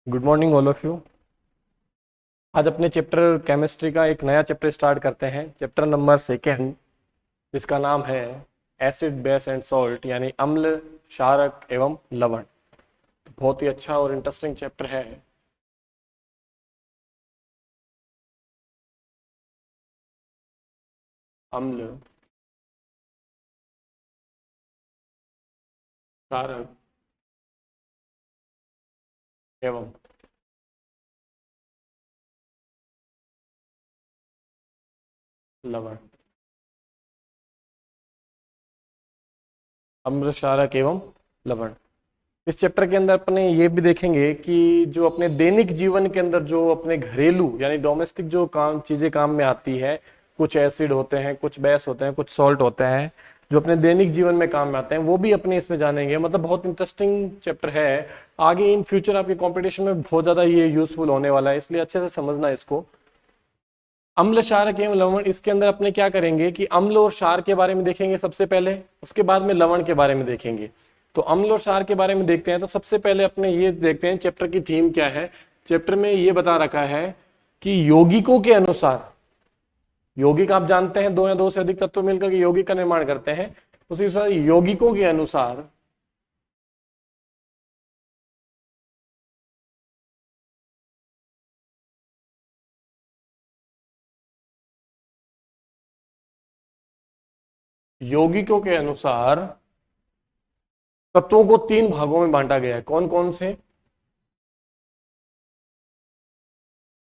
Good morning all of you. आज अपने chapter chemistry का एक नया चैप्टर स्टार्ट करते हैं, चैप्टर नंबर सेकेंड, जिसका नाम है एसिड बेस एंड सॉल्ट, यानी अम्ल, क्षारक एवं लवण। तो बहुत ही अच्छा और इंटरेस्टिंग चैप्टर है। अम्ल, क्षारक एवं लवण। अम्ल, क्षारक एवं लवण। इस चैप्टर के अंदर अपने ये भी देखेंगे कि जो अपने दैनिक जीवन के अंदर जो अपने घरेलू यानी डोमेस्टिक जो काम चीजें काम में आती है, कुछ एसिड होते हैं, कुछ बेस होते हैं, कुछ सॉल्ट होते हैं, जो अपने दैनिक जीवन में काम में आते हैं, वो भी अपने इसमें जानेंगे। मतलब बहुत इंटरेस्टिंग चैप्टर है। आगे इन फ्यूचर आपके कंपटीशन में बहुत ज्यादा ये यूजफुल होने वाला है, इसलिए अच्छे से समझना इसको। अम्ल, क्षारक एवं लवण, इसके अंदर अपने क्या करेंगे कि अम्ल और क्षार के बारे में देखेंगे सबसे पहले, उसके बाद में लवण के बारे में देखेंगे। तो अम्ल और क्षार के बारे में देखते हैं, तो सबसे पहले अपने ये देखते हैं चैप्टर की थीम क्या है। चैप्टर में ये बता रखा है कि यौगिकों के अनुसार, यौगिक आप जानते हैं दो या दो से अधिक तत्व मिलकर के यौगिक का निर्माण करते हैं, उसी अनुसार यौगिकों के अनुसार यौगिकों के अनुसार तत्वों को तीन भागों में बांटा गया है। कौन कौन से?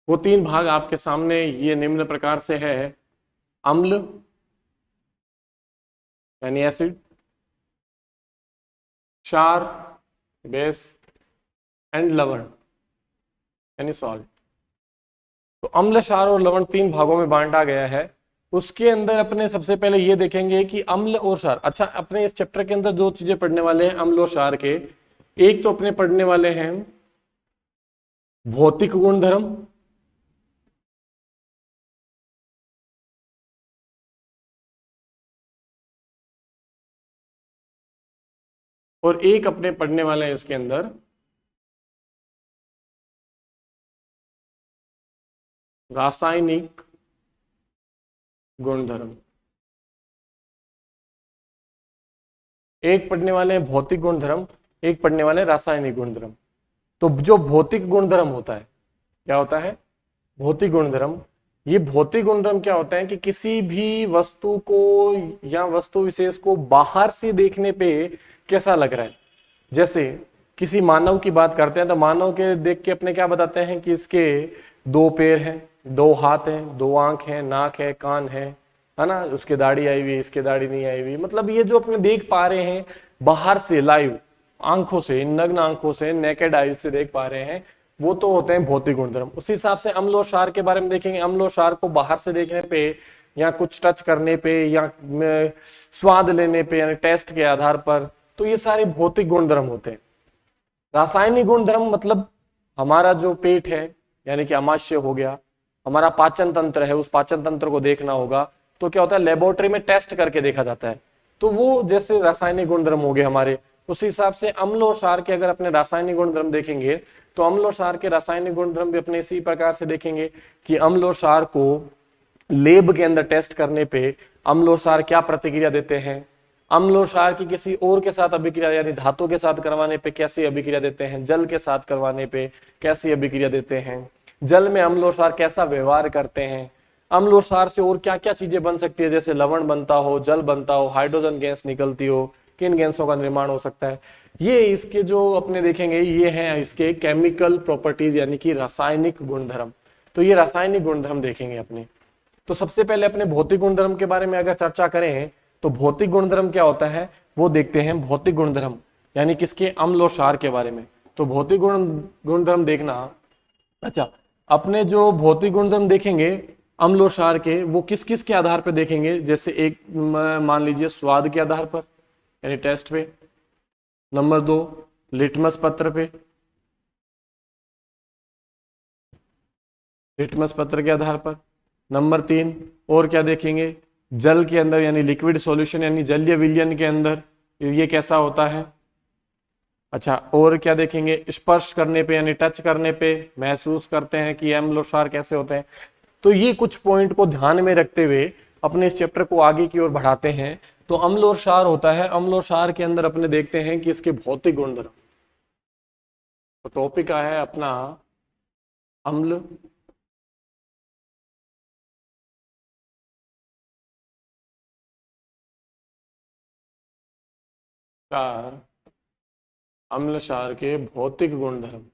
वो तीन भाग आपके सामने ये निम्न प्रकार से है। अम्ल यानी एसिड, क्षार बेस एंड लवण यानी सॉल्ट। तो अम्ल, क्षार और लवण तीन भागों में बांटा गया है। उसके अंदर अपने सबसे पहले ये देखेंगे कि अम्ल और क्षार। अच्छा, अपने इस चैप्टर के अंदर दो चीजें पढ़ने वाले हैं अम्ल और क्षार के। एक तो अपने पढ़ने वाले हैं भौतिक गुणधर्म, और एक अपने पढ़ने वाले हैं इसके अंदर रासायनिक गुणधर्म। एक पढ़ने वाले हैं भौतिक गुणधर्म, एक पढ़ने वाले हैं रासायनिक गुणधर्म। तो जो भौतिक गुणधर्म होता है, क्या होता है? भौतिक गुणधर्म। ये भौतिक गुणधर्म क्या होता है कि किसी भी वस्तु को या वस्तु विशेष को बाहर से देखने पे कैसा लग रहा है। जैसे किसी मानव की बात करते हैं, तो मानव के देख के अपने क्या बताते हैं कि इसके दो पैर हैं, दो हाथ हैं, दो आंख हैं, नाक है, कान है ना। उसके दाढ़ी आई हुई, इसके दाढ़ी नहीं आई हुई। मतलब ये जो अपने देख पा रहे हैं बाहर से, लाइव आंखों से, नग्न आंखों से, नेकेड आई से देख पा रहे हैं, वो तो होते हैं भौतिक गुणधर्म। उसी हिसाब से अम्ल और क्षार के बारे में देखेंगे। अम्ल और क्षार को बाहर से देखने पे या कुछ टच करने पे या स्वाद लेने पे यानी टेस्ट के आधार पर, तो ये सारे भौतिक गुणधर्म होते हैं। रासायनिक गुणधर्म मतलब हमारा जो पेट है यानी कि अमाशय हो गया, हमारा पाचन तंत्र है, उस पाचन तंत्र को देखना होगा। तो क्या होता है, लेबोरेटरी में टेस्ट करके देखा जाता है। तो वो जैसे रासायनिक गुणधर्म हो गए हमारे, उस हिसाब से अम्ल और क्षार के अगर अपने रासायनिक गुणधर्म देखेंगे, तो अम्ल और क्षार के रासायनिक गुणधर्म भी अपने इसी प्रकार से देखेंगे कि अम्ल और क्षार को लेब के अंदर टेस्ट करने पे अम्ल और क्षार क्या प्रतिक्रिया देते हैं, अम्ल और क्षार की किसी और के साथ अभिक्रिया यानी धातु के साथ करवाने पे कैसी अभिक्रिया देते हैं, जल के साथ करवाने पे कैसी अभिक्रिया देते हैं, जल में अम्ल और क्षार कैसा व्यवहार करते हैं, अम्ल और क्षार से और क्या क्या चीजें बन सकती है, जैसे लवण बनता हो, जल बनता हो, हाइड्रोजन गैस निकलती हो, किन गैसों का निर्माण हो सकता है। ये इसके जो अपने देखेंगे, ये हैं इसके केमिकल प्रॉपर्टीज यानी कि रासायनिक गुणधर्म। तो ये रासायनिक गुणधर्म देखेंगे अपने। तो सबसे पहले अपने भौतिक गुणधर्म के बारे में अगर चर्चा करें, तो भौतिक गुणधर्म क्या होता है वो देखते हैं। भौतिक गुणधर्म यानी किसके? अम्ल और क्षार के बारे में। तो भौतिक गुणधर्म देखना। अच्छा, अपने जो भौतिक गुणधर्म देखेंगे अम्ल और क्षार के, वो किस किस के आधार पर देखेंगे? जैसे एक मान लीजिए स्वाद के आधार पर यानी टेस्ट पे, नंबर दो लिटमस पत्र पे, लिटमस पत्र के आधार पर, नंबर तीन और क्या देखेंगे? जल के अंदर यानी लिक्विड सॉल्यूशन यानी जलीय विलयन के अंदर ये कैसा होता है। अच्छा, और क्या देखेंगे, स्पर्श करने पे यानी टच करने पे महसूस करते हैं कि अम्ल और क्षार कैसे होते हैं। तो ये कुछ पॉइंट को ध्यान में रखते हुए अपने इस चैप्टर को आगे की ओर बढ़ाते हैं। तो अम्ल और क्षार होता है, अम्ल और क्षार के अंदर अपने देखते हैं कि इसके भौतिक गुणधर्म। तो टॉपिक का है अपना अम्ल क्षार, अम्ल क्षार के भौतिक गुणधर्म।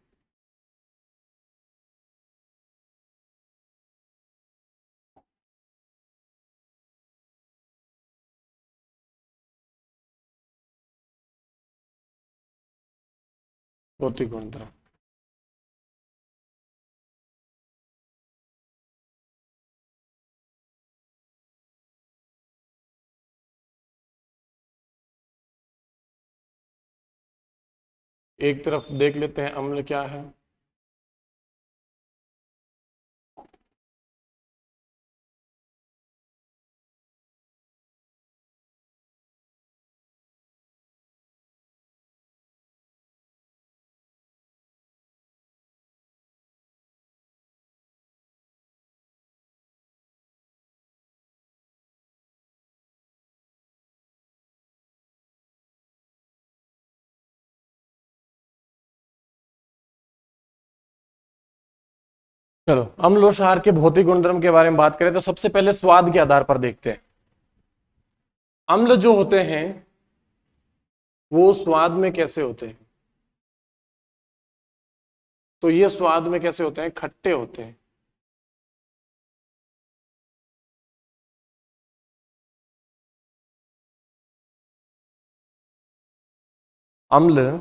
भौतिक गुणधर्म। एक तरफ देख लेते हैं अम्ल क्या है। चलो, अम्ल और क्षार के भौतिक गुणधर्म के बारे में बात करें तो सबसे पहले स्वाद के आधार पर देखते हैं। अम्ल जो होते हैं वो स्वाद में कैसे होते हैं? तो ये स्वाद में कैसे होते हैं? खट्टे होते हैं। अम्ल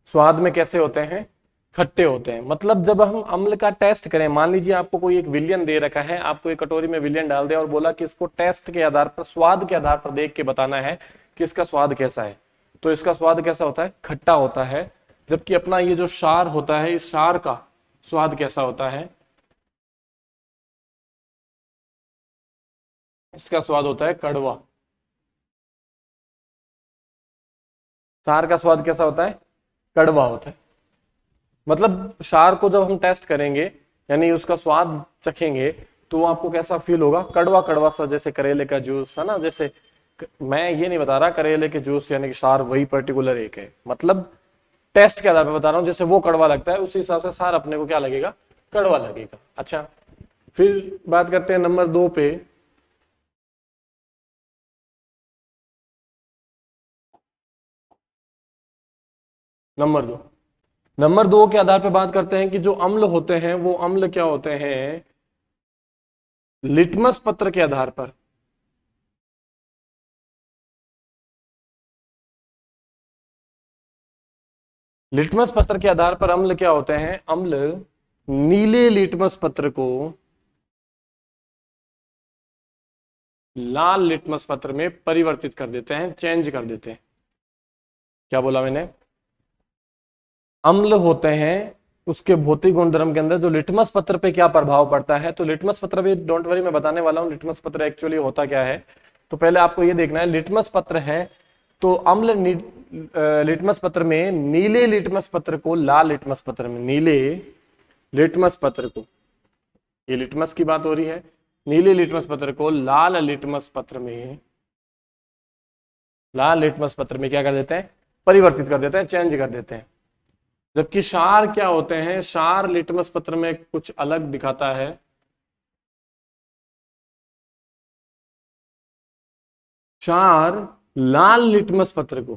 स्वाद में कैसे होते हैं? खट्टे होते हैं। मतलब जब हम अम्ल का टेस्ट करें, मान लीजिए आपको कोई एक विलयन दे रखा है, आपको एक कटोरी में विलयन डाल दिया और बोला कि इसको टेस्ट के आधार पर, स्वाद के आधार पर देख के बताना है कि इसका स्वाद कैसा है। तो इसका स्वाद कैसा होता है? खट्टा होता है। जबकि अपना ये जो क्षार होता है, इस क्षार का स्वाद कैसा होता है? इसका स्वाद होता है कड़वा। क्षार का स्वाद कैसा होता है? कड़वा होता है। मतलब क्षार को जब हम टेस्ट करेंगे यानी उसका स्वाद चखेंगे तो आपको कैसा फील होगा? कड़वा कड़वा सा, जैसे करेले का जूस है ना। जैसे मैं ये नहीं बता रहा करेले के जूस यानी कि क्षार वही पर्टिकुलर एक है, मतलब टेस्ट के आधार पर बता रहा हूं। जैसे वो कड़वा लगता है उसी हिसाब से क्षार अपने को क्या लगेगा? कड़वा लगेगा। अच्छा, फिर बात करते हैं नंबर 2 पे। नंबर 2 के आधार पर बात करते हैं कि जो अम्ल होते हैं वो अम्ल क्या होते हैं? लिटमस पत्र के आधार पर। लिटमस पत्र के आधार पर अम्ल क्या होते हैं? अम्ल नीले लिटमस पत्र को लाल लिटमस पत्र में परिवर्तित कर देते हैं, चेंज कर देते हैं। क्या बोला मैंने? अम्ल होते हैं, उसके भौतिक गुणधर्म के अंदर जो लिटमस पत्र पे क्या प्रभाव पड़ता है। तो लिटमस पत्र भी डोंट वरी मैं बताने वाला हूं लिटमस पत्र एक्चुअली होता क्या है। तो पहले आपको ये देखना है, लिटमस पत्र है तो अम्ल लिटमस पत्र में नीले लिटमस पत्र को लाल लिटमस पत्र में, नीले लिटमस पत्र को, ये लिटमस की बात हो रही है, नीले लिटमस पत्र को लाल लिटमस पत्र में, लाल लिटमस पत्र में क्या कर देते हैं? परिवर्तित कर देते हैं, चेंज कर देते हैं। जबकि क्षार क्या होते हैं? क्षार लिटमस पत्र में कुछ अलग दिखाता है। क्षार लाल लिटमस पत्र को,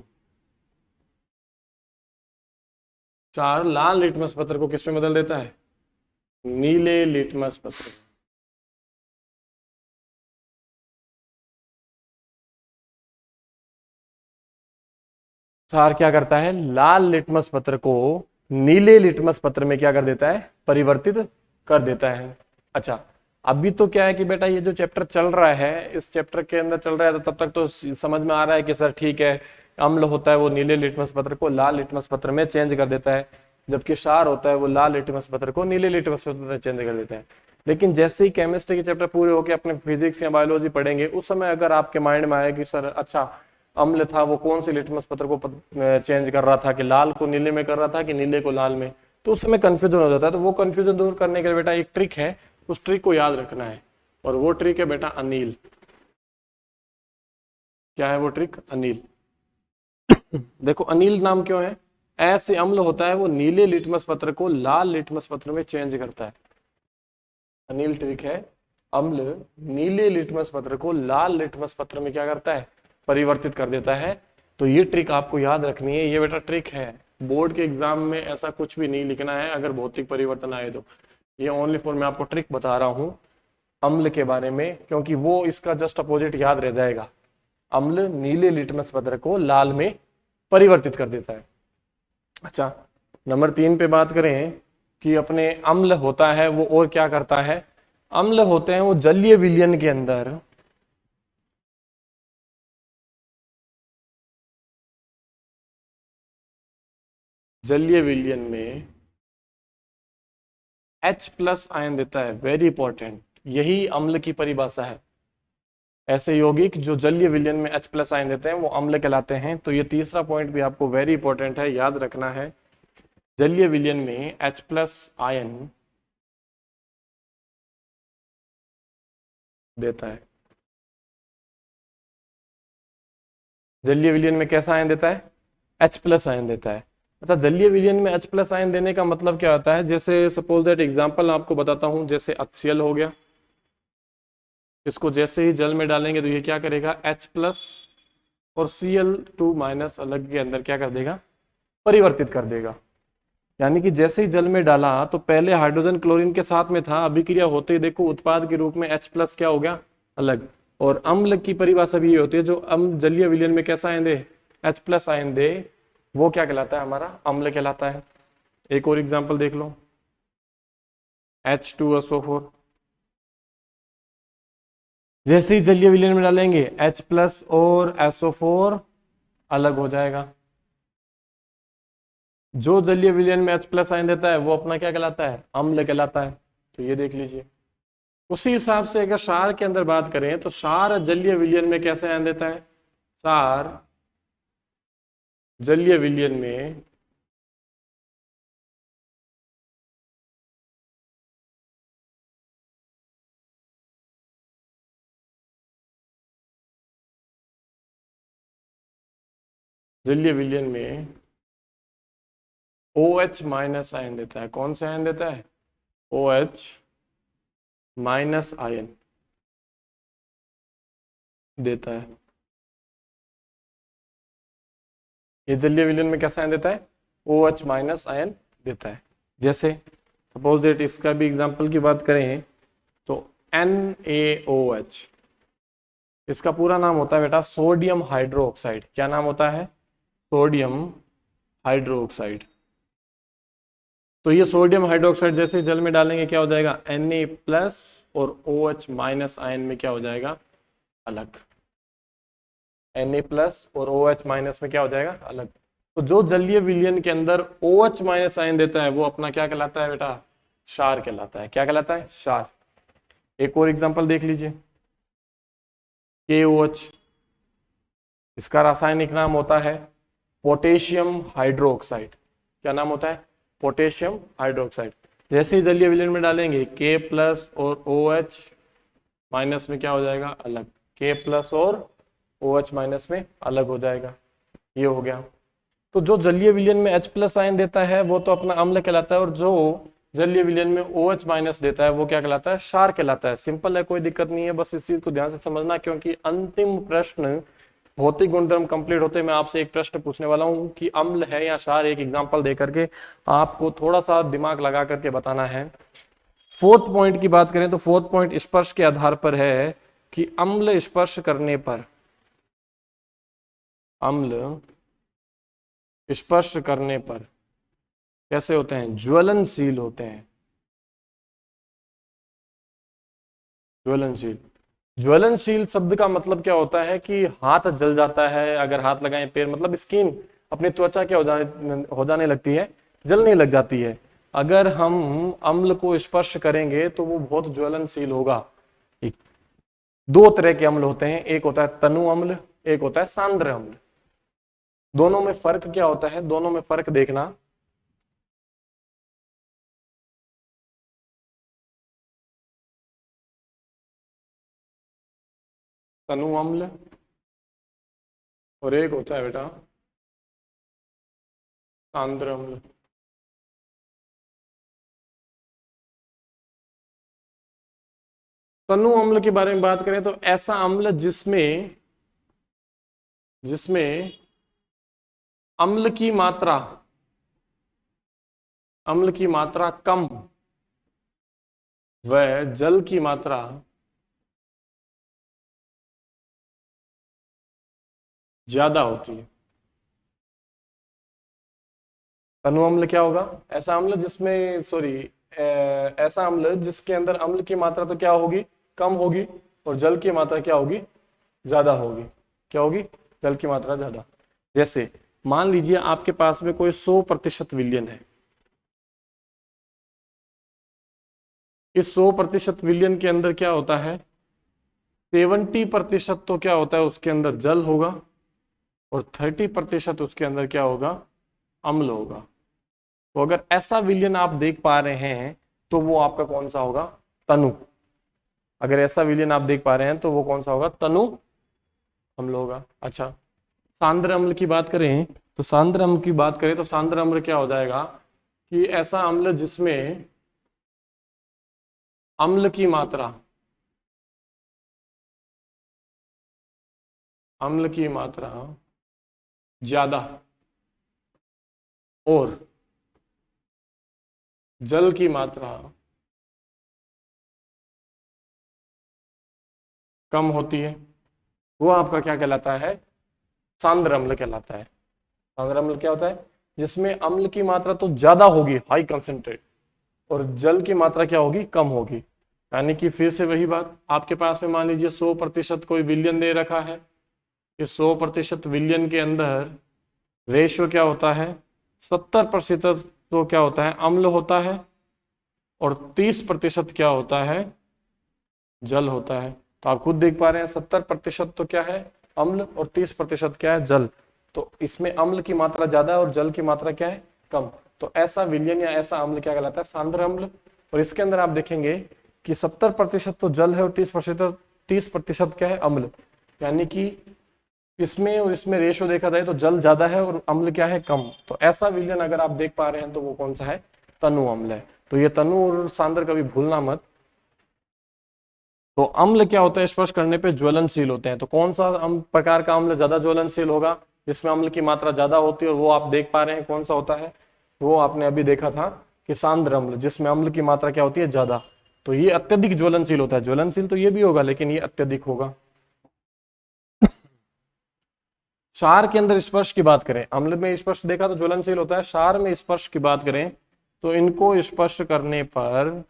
क्षार लाल लिटमस पत्र को किस में बदल देता है? नीले लिटमस पत्र। क्षार क्या करता है? लाल लिटमस पत्र को नीले लिटमस पत्र में क्या कर देता है? परिवर्तित कर देता है। अच्छा, अभी तो क्या है कि बेटा ये जो चैप्टर चल रहा है, इस चैप्टर के अंदर चल रहा है तो तब तक तो समझ में आ रहा है कि सर ठीक है, अम्ल होता है वो नीले लिटमस पत्र को लाल लिटमस पत्र में चेंज कर देता है, जबकि क्षार होता है वो लाल लिटमस पत्र को नीले लिटमस पत्र में चेंज कर देता है। लेकिन जैसे ही केमिस्ट्री के चैप्टर पूरे होकर अपने फिजिक्स या बायोलॉजी पढ़ेंगे, उस समय अगर आपके माइंड में आए कि सर अच्छा अम्ल था वो कौन से लिटमस पत्र को चेंज कर रहा था, कि लाल को नीले में कर रहा था कि नीले को लाल में, तो उस समय कंफ्यूजन हो जाता है। तो वो कंफ्यूजन दूर करने के लिए बेटा एक ट्रिक है, उस ट्रिक को याद रखना है, और वो ट्रिक है बेटा अनील। क्या है वो ट्रिक? अनील। देखो अनील नाम क्यों है? ऐसे अम्ल होता है वो नीले लिटमस पत्र को लाल लिटमस पत्र में चेंज करता है। अनील ट्रिक है, अम्ल नीले लिटमस पत्र को लाल लिटमस पत्र में क्या करता है? परिवर्तित कर देता है। तो ये ट्रिक आपको याद रखनी है, ये बेटा ट्रिक है। बोर्ड के एग्जाम में ऐसा कुछ भी नहीं लिखना है अगर भौतिक परिवर्तन आए तो। ये ओनली फॉर मैं आपको ट्रिक बता रहा हूं अम्ल के बारे में, क्योंकि वो इसका जस्ट अपोजिट याद रह जाएगा। अम्ल नीले लिटमस पत्र को लाल में परिवर्तित कर देता है। अच्छा, नंबर 3 पे बात करें कि अपने अम्ल होता है वो और क्या करता है? अम्ल होते हैं वो जलीय विलयन के अंदर जलीय विलयन में H+ आयन देता है। वेरी इंपॉर्टेंट, यही अम्ल की परिभाषा है। ऐसे यौगिक जो जलीय विलयन में H+ आयन देते हैं वो अम्ल कहलाते हैं। तो ये तीसरा पॉइंट भी आपको वेरी इंपॉर्टेंट है, याद रखना है। जलीय विलयन में H+ आयन देता है। जलीय विलयन में कैसा आयन देता है? H+ आयन देता है। अच्छा, जलीय विलयन में H+ आयन देने का मतलब क्या होता है? जैसे सपोज दैट एग्जांपल आपको बताता हूं, जैसे HCl हो गया, इसको जैसे ही जल में डालेंगे तो ये क्या करेगा? H+ और Cl2- अलग के अंदर क्या कर देगा? परिवर्तित कर देगा। यानी कि जैसे ही जल में डाला तो पहले हाइड्रोजन क्लोरीन के साथ में था, अभिक्रिया होते ही देखो उत्पाद के रूप में H+ क्या हो गया? अलग। और अम्ल की परिभाषा भी ये होती है, जो अम्ल जलीय विलयन में कैसा आयन दे? H+ आयन दे, वो क्या कहलाता है? हमारा अम्ल कहलाता है। एक और एग्जांपल देख लो, H2SO4, जैसे ही जलीय विलयन में डालेंगे H+ और SO4 अलग हो जाएगा। जो जलीय विलयन में H+ आयन देता है वो अपना क्या कहलाता है? अम्ल कहलाता है। तो ये देख लीजिए। उसी हिसाब से अगर क्षार के अंदर बात करें तो क्षार जलीय विलयन में कैसे आयन देता है? क्षार जलीय विलयन में जलीय विलयन में OH- आयन देता है। कौन सा आयन देता है? OH- आयन देता है। ये जलीय विलयन में कैसा आयन देता है? OH- आयन देता है। जैसे सपोज दैट इसका भी एग्जांपल की बात करें तो NaOH, इसका पूरा नाम होता है बेटा सोडियम हाइड्रोक्साइड। क्या नाम होता है? Sodium hydroxide. तो ये सोडियम हाइड्रोक्साइड जैसे जल में डालेंगे क्या हो जाएगा? Na+ और OH- आयन में क्या हो जाएगा? अलग। Na+ और OH- में क्या हो जाएगा? अलग। तो जो जलीय विलयन के अंदर OH- आयन देता है वो अपना क्या कहलाता है बेटा? क्षार कहलाता है। क्या कहलाता है? क्षार। एक और एग्जांपल देख लीजिए, KOH, इसका रासायनिक नाम होता है पोटेशियम हाइड्रोक्साइड। क्या नाम होता है? Potassium hydroxide. जैसे ही जलीय विलयन में डालेंगे K+ और OH- में क्या हो जाएगा? अलग। K+ और OH- में अलग हो जाएगा। ये हो गया। तो जो जलीय विलयन में H+ आयन देता है वो तो अपना अम्ल कहलाता है, और जो जलीय विलयन में OH- देता है वो क्या कहलाता है? क्षार कहलाता है। सिंपल है, कोई दिक्कत नहीं है, बस इस चीज को ध्यान से समझना, क्योंकि अंतिम प्रश्न भौतिक गुणधर्म कंप्लीट होते मैं आपसे एक प्रश्न पूछने वाला हूं कि अम्ल है या क्षार। एक एग्जांपल दे करके आपको थोड़ा सा दिमाग लगा करके बताना है। 4th पॉइंट की बात करें तो 4th पॉइंट स्पर्श के आधार पर है कि अम्ल स्पर्श करने पर, अम्ल स्पर्श करने पर कैसे होते हैं? ज्वलनशील होते हैं। ज्वलनशील। ज्वलनशील शब्द का मतलब क्या होता है? कि हाथ जल जाता है, अगर हाथ लगाएं, पैर, मतलब स्किन, अपनी त्वचा क्या हो जाने लगती है? जलने लग जाती है। अगर हम अम्ल को स्पर्श करेंगे तो वो बहुत ज्वलनशील होगा। दो तरह के अम्ल होते हैं, एक होता है तनु अम्ल एक होता है सांद्र अम्ल। दोनों में फर्क क्या होता है, दोनों में फर्क देखना। तनु अम्ल और एक होता है बेटा सांद्र अम्ल। तनु अम्ल के बारे में बात करें तो ऐसा अम्ल जिसमें जिसमें अम्ल की मात्रा कम व जल की मात्रा ज्यादा होती है। तनु अम्ल क्या होगा, ऐसा अम्ल जिसमें सॉरी ऐसा अम्ल जिसके अंदर अम्ल की मात्रा तो क्या होगी, कम होगी, और जल की मात्रा क्या होगी, ज्यादा होगी। क्या होगी, जल की मात्रा ज्यादा। जैसे मान लीजिए आपके पास में कोई 100% विलयन है। इस 100% विलयन के अंदर क्या होता है, 70% तो क्या होता है उसके अंदर जल होगा, और 30% उसके अंदर क्या होगा, अम्ल होगा। तो अगर ऐसा विलयन आप देख पा रहे हैं तो वो आपका कौन सा होगा, तनु। अगर ऐसा विलयन आप देख पा रहे हैं तो वो कौन सा होगा, तनु अम्ल होगा। अच्छा, सांद्र अम्ल की बात करें तो सांद्र अम्ल की बात करें तो सांद्र अम्ल क्या हो जाएगा कि ऐसा अम्ल जिसमें अम्ल की मात्रा ज्यादा और जल की मात्रा कम होती है, वो आपका क्या कहलाता है, सांद्र अम्ल कहलाता है। सांद्र अम्ल क्या होता है, जिसमें अम्ल की मात्रा तो ज्यादा होगी, हाई कंसेंट्रेट, और जल की मात्रा क्या होगी, कम होगी। यानी कि फिर से वही बात, आपके पास में मान लीजिए 100% कोई विलयन दे रखा है। इस 100% विलयन के अंदर रेशियो क्या होता है, 70% तो क्या होता है, अम्ल होता है, और 30% क्या होता है, जल होता है। तो आप खुद देख पा रहे हैं 70% तो क्या है, अम्ल, और 30% क्या है, जल। तो इसमें अम्ल की मात्रा ज्यादा है और जल की मात्रा क्या है, कम। तो ऐसा विलयन या ऐसा अम्ल क्या कहलाता है, सांद्र अम्ल। और इसके अंदर आप देखेंगे कि 70% तो जल है और 30% क्या है, अम्ल। यानी कि इसमें और इसमें रेशो देखा जाए तो जल ज्यादा है और अम्ल क्या है, कम। तो ऐसा विलयन अगर आप देख पा रहे हैं तो वो कौन सा है, तनु अम्ल है। तो ये तनु और सांद्र कभी भूलना मत। तो अम्ल क्या होता है, स्पर्श करने पे ज्वलनशील होते हैं। तो कौन सा प्रकार का अम्ल ज्यादा ज्वलनशील होगा, जिसमें अम्ल की मात्रा ज्यादा होती है, और वो आप देख पा रहे हैं कौन सा होता है, वो आपने अभी देखा था कि सांद्र अम्ल, जिसमें अम्ल की मात्रा क्या होती है, ज्यादा। तो ये अत्यधिक ज्वलनशील होता है। ज्वलनशील तो ये भी होगा लेकिन ये अत्यधिक होगा। क्षार के अंदर स्पर्श की बात करें, अम्ल में स्पर्श देखा तो ज्वलनशील होता है, क्षार में स्पर्श की बात करें तो इनको स्पर्श करने पर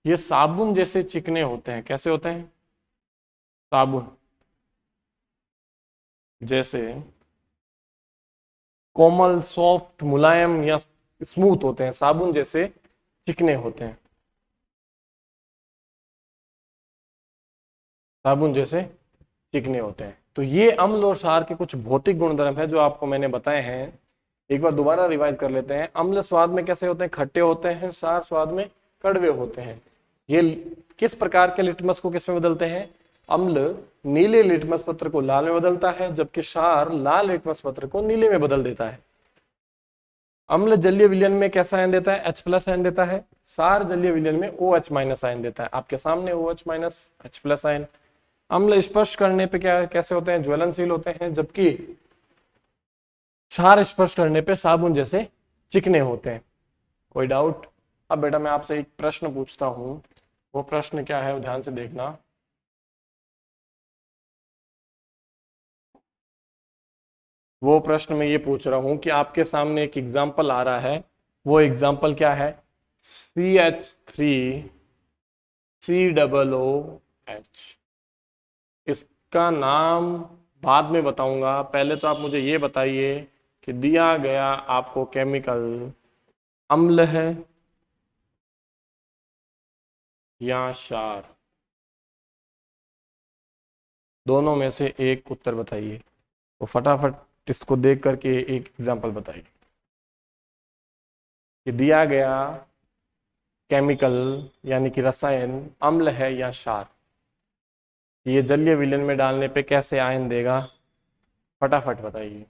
ये साबुन जैसे चिकने होते हैं। कैसे होते हैं, साबुन जैसे कोमल, सॉफ्ट, मुलायम या स्मूथ होते हैं, साबुन जैसे चिकने होते हैं, साबुन जैसे चिकने होते हैं। तो ये अम्ल और क्षार के कुछ भौतिक गुणधर्म है जो आपको मैंने बताए हैं। एक बार दोबारा रिवाइज कर लेते हैं। अम्ल स्वाद में कैसे होते हैं, खट्टे होते हैं। क्षार स्वाद में कड़वे होते हैं। ये किस प्रकार के लिटमस को किस में बदलते हैं, अम्ल नीले लिटमस पत्र को लाल में बदलता है, जबकि क्षार लाल लिटमस पत्र को नीले में बदल देता है। अम्ल जलीय विलयन में कैसा आयन देता है, H+ आयन देता है। क्षार जलीय विलयन में OH- आयन देता है। आपके सामने OH- H+ आयन। अम्ल स्पर्श करने पे क्या कैसे होते हैं, ज्वलनशील होते हैं, जबकि क्षार स्पर्श करने पे साबुन जैसे चिकने होते हैं। कोई डाउट। अब बेटा मैं आपसे एक प्रश्न पूछता हूं, वो प्रश्न क्या है वो ध्यान से देखना। वो प्रश्न मैं ये पूछ रहा हूं कि आपके सामने एक एग्जाम्पल आ रहा है, वो एग्जाम्पल क्या है, CH3COOH। इसका नाम बाद में बताऊंगा, पहले तो आप मुझे ये बताइए कि दिया गया आपको केमिकल अम्ल है या क्षार, दोनों में से एक उत्तर बताइए। तो फटाफट इसको देख करके एक एग्जांपल बताइए कि दिया गया केमिकल यानी कि रसायन अम्ल है या क्षार, ये जलीय विलयन में डालने पे कैसे आयन देगा, फटाफट बताइए।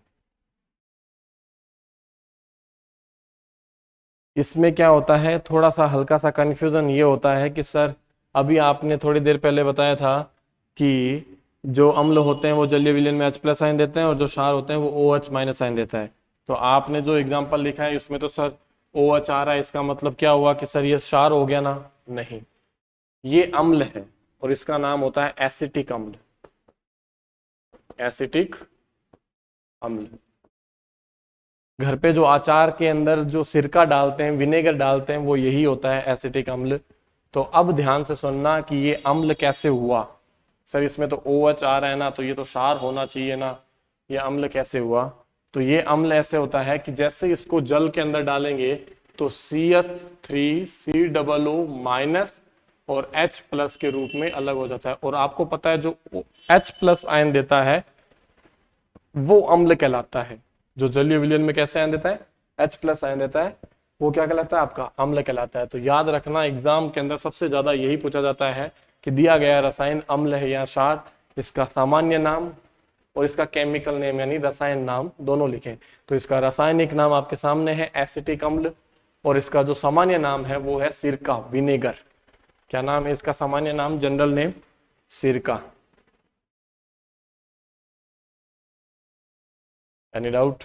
इसमें क्या होता है, थोड़ा सा हल्का सा कंफ्यूजन ये होता है कि सर अभी आपने थोड़ी देर पहले बताया था कि जो अम्ल होते हैं वो जलीय विलयन में H+ आयन देते हैं और जो क्षार होते हैं वो OH- आयन देता है। तो आपने जो एग्जांपल लिखा है उसमें तो सर OH आ रहा है, इसका मतलब क्या हुआ कि सर ये क्षार हो गया ना? नहीं, ये अम्ल है और इसका नाम होता है एसिटिक अम्ल। एसिटिक अम्ल। घर पे जो अचार के अंदर जो सिरका डालते हैं, विनेगर डालते हैं, वो यही होता है एसिटिक अम्ल। तो अब ध्यान से सुनना कि ये अम्ल कैसे हुआ। सर इसमें तो OH आ रहा है ना, तो ये तो क्षार होना चाहिए ना, ये अम्ल कैसे हुआ? तो ये अम्ल ऐसे होता है कि जैसे इसको जल के अंदर डालेंगे तो CH3COO- और H+ के रूप में अलग हो जाता है। और आपको पता है जो H+ आयन देता है वो अम्ल कहलाता है। जो जलीय विलयन में कैसे आयन देता है, H+ आयन देता है, वो क्या कहलाता है, आपका अम्ल कहलाता है। तो याद रखना एग्जाम के अंदर सबसे ज्यादा यही पूछा जाता है कि दिया गया रसायन अम्ल है या क्षार, इसका सामान्य नाम और इसका केमिकल नेम यानी रसायन नाम दोनों लिखें। तो इसका रासायनिक नाम आपके सामने है एसिटिक अम्ल, और इसका जो सामान्य नाम है वो है सिरका, विनेगर। क्या नाम है इसका सामान्य नाम, जनरल नेम सिरका। Any doubt?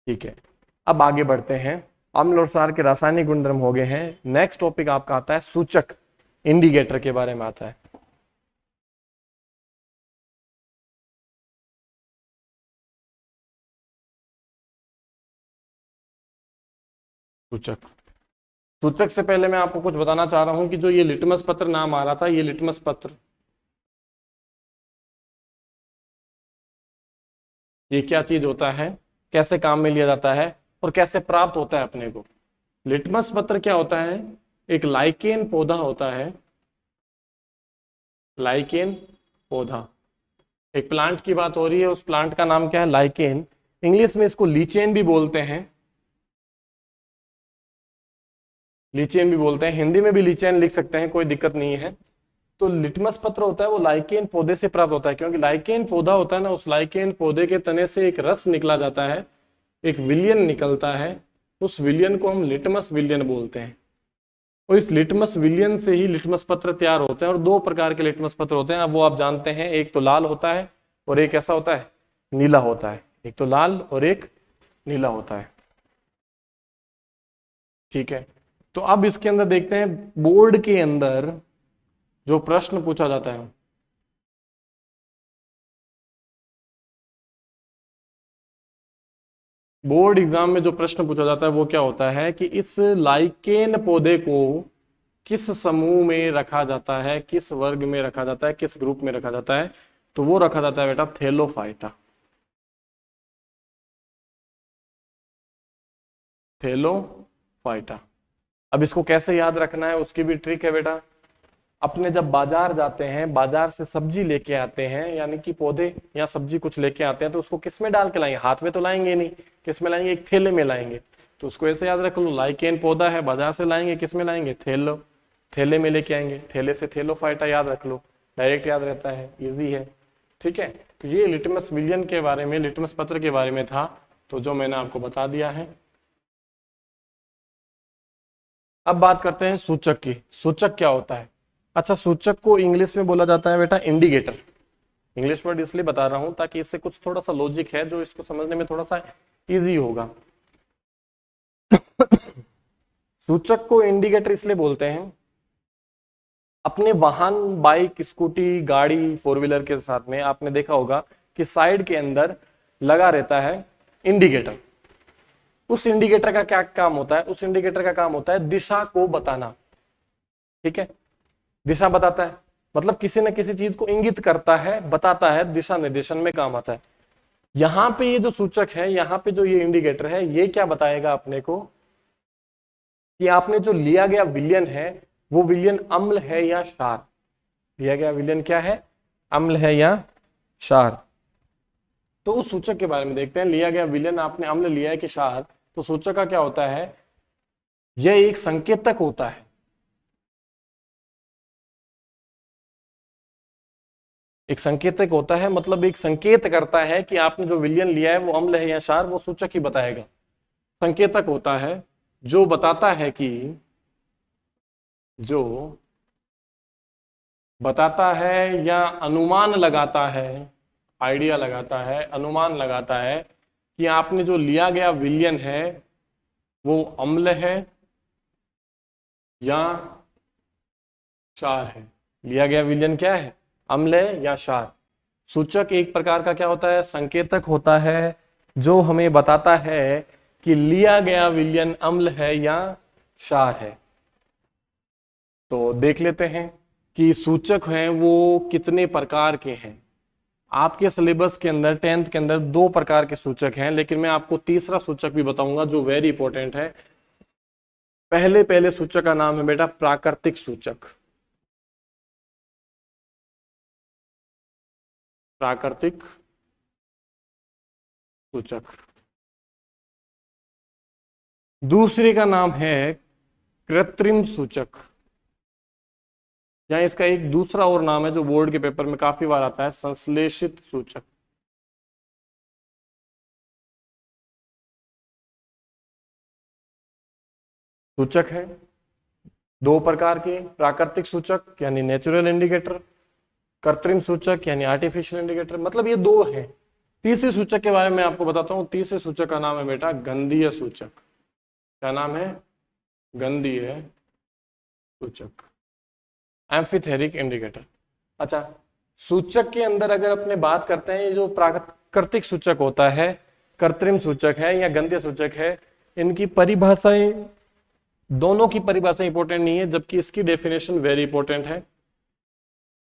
ठीक है, अब आगे बढ़ते हैं। अम्ल और क्षार के रासायनिक गुणधर्म हो गए हैं। नेक्स्ट टॉपिक आपका आता है सूचक, इंडिकेटर के बारे में आता है। सूचक। सूचक से पहले मैं आपको कुछ बताना चाह रहा हूं कि जो ये लिटमस पत्र नाम आ रहा था, ये लिटमस पत्र, ये क्या चीज होता है, कैसे काम में लिया जाता है और कैसे प्राप्त होता है अपने को? लिटमस पत्र क्या होता है, एक लाइकेन पौधा होता है। लाइकेन पौधा, एक प्लांट की बात हो रही है, उस प्लांट का नाम क्या है, लाइकेन। इंग्लिश में इसको लीचेन भी बोलते हैं, लीचेन भी बोलते हैं, हिंदी में भी लीचेन लिख सकते हैं, कोई दिक्कत नहीं है। तो लिटमस पत्र होता है वो लाइकेन पौधे से प्राप्त होता है, क्योंकि लाइकेन पौधा होता है ना, उस लाइकेन पौधे के तने से एक रस निकला जाता है, एक विलियन निकलता है। उस विलियन को हम लिटमस विलियन बोलते हैं। और इस लिटमस विलियन से ही लिटमस पत्र तैयार होते हैं। और दो प्रकार के लिटमस पत्र होते हैं, अब वो आप जानते हैं, एक तो लाल होता है और एक ऐसा होता है नीला होता है। एक तो लाल और एक नीला होता है, ठीक है। तो अब इसके अंदर देखते हैं बोर्ड के अंदर जो प्रश्न पूछा जाता है। बोर्ड एग्जाम में जो प्रश्न पूछा जाता है वो क्या होता है कि इस लाइकेन पौधे को किस समूह में रखा जाता है, किस वर्ग में रखा जाता है, किस ग्रुप में रखा जाता है? तो वो रखा जाता है बेटा थेलोफाइटा। थेलोफाइटा। अब इसको कैसे याद रखना है उसकी भी ट्रिक है बेटा। अपने जब बाजार जाते हैं, बाजार से सब्जी लेके आते हैं, यानी कि पौधे या सब्जी कुछ लेके आते हैं, तो उसको किस में डाल के लाएंगे? हाथ में तो लाएंगे नहीं, किस में लाएंगे? एक थैले में लाएंगे। तो उसको ऐसे याद रख लो, लाइकेन पौधा है, बाजार से लाएंगे, किस में लाएंगे? थैलो, थैले में लेके आएंगे, थैले से थैलोफाइटा याद रख लो, डायरेक्ट याद रहता है, इजी है, ठीक है। तो ये लिटमस विलियन के बारे में, लिटमस पत्र के बारे में था, तो जो मैंने आपको बता दिया है। अब बात करते हैं सूचक की। सूचक क्या होता है? अच्छा, सूचक को इंग्लिश में बोला जाता है बेटा इंडिकेटर। इंग्लिश वर्ड इसलिए बता रहा हूं ताकि इससे कुछ थोड़ा सा लॉजिक है जो इसको समझने में थोड़ा सा इजी होगा। सूचक को इंडिकेटर इसलिए बोलते हैं, अपने वाहन, बाइक, स्कूटी, गाड़ी, फोर व्हीलर के साथ में आपने देखा होगा कि साइड के अंदर लगा रहता है इंडिकेटर। उस इंडिकेटर का क्या काम होता है? उस इंडिकेटर का काम होता है दिशा को बताना, ठीक है। दिशा बताता है, मतलब किसी न किसी चीज को इंगित करता है, बताता है, दिशा निर्देशन में काम आता है। यहां पे ये जो सूचक है, यहां पे जो ये इंडिकेटर है, ये क्या बताएगा अपने को कि आपने जो लिया गया विलयन है वो विलयन अम्ल है या क्षार। लिया गया विलयन क्या है, अम्ल है या क्षार। तो उस सूचक के बारे में देखते हैं। लिया गया विलयन आपने अम्ल लिया है कि क्षार, तो सूचक का क्या होता है, यह एक संकेतक होता है। एक संकेतक होता है मतलब एक संकेत करता है कि आपने जो विलयन लिया है वो अम्ल है या क्षार, वो सूचक ही बताएगा। संकेतक होता है जो बताता है कि, जो बताता है या अनुमान लगाता है, आइडिया लगाता है, अनुमान लगाता है कि आपने जो लिया गया विलयन है वो अम्ल है या क्षार है। लिया गया विलयन क्या है, अम्ल है या क्षार। सूचक एक प्रकार का क्या होता है, संकेतक होता है जो हमें बताता है कि लिया गया विलयन अम्ल है या क्षार है। तो देख लेते हैं कि सूचक हैं वो कितने प्रकार के हैं। आपके सिलेबस के अंदर 10th के अंदर 2 प्रकार के सूचक हैं, लेकिन मैं आपको तीसरा सूचक भी बताऊंगा जो वेरी इंपॉर्टेंट है। पहले सूचक का नाम है बेटा प्राकृतिक सूचक। प्राकृतिक सूचक। दूसरे का नाम है कृत्रिम सूचक, या इसका एक दूसरा और नाम है जो बोर्ड के पेपर में काफी बार आता है, संश्लेषित सूचक। सूचक है 2 प्रकार के, प्राकृतिक सूचक यानी नेचुरल इंडिकेटर, कृत्रिम सूचक यानी आर्टिफिशियल इंडिकेटर, मतलब ये 2 हैं। तीसरे सूचक के बारे में आपको बताता हूं। तीसरे सूचक का नाम है बेटा गंधीय सूचक। क्या नाम है, गंधीय सूचक, एम्फीथेरिक इंडिकेटर। अच्छा, सूचक के अंदर अगर अपने बात करते हैं, ये जो प्राकृतिक सूचक होता है, कृत्रिम सूचक है या गंधीय सूचक है, इनकी परिभाषाएं, दोनों की परिभाषा इंपॉर्टेंट नहीं है, जबकि इसकी डेफिनेशन वेरी इंपॉर्टेंट है।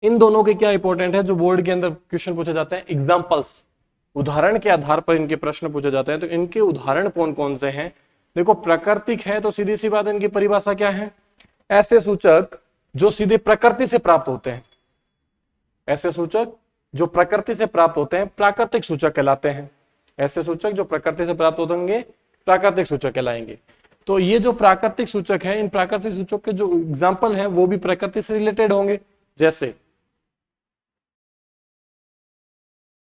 इन दोनों के क्या इंपॉर्टेंट है, जो बोर्ड के अंदर क्वेश्चन पूछे जाते हैं, एग्जाम्पल्स, उदाहरण के आधार पर इनके प्रश्न पूछे जाते हैं। तो इनके उदाहरण कौन कौन से हैं, देखो प्राकृतिक है तो सीधी सी बात, इनकी परिभाषा क्या है, ऐसे सूचक जो सीधे प्रकृति से प्राप्त होते हैं। ऐसे सूचक जो प्रकृति से प्राप्त होते हैं प्राकृतिक सूचक कहलाते हैं। ऐसे सूचक जो प्रकृति से प्राप्त होंगे प्राकृतिक सूचक कहलाएंगे। तो ये जो प्राकृतिक सूचक है, इन प्राकृतिक सूचक के जो एग्जाम्पल हैं वो भी प्रकृति से रिलेटेड होंगे। जैसे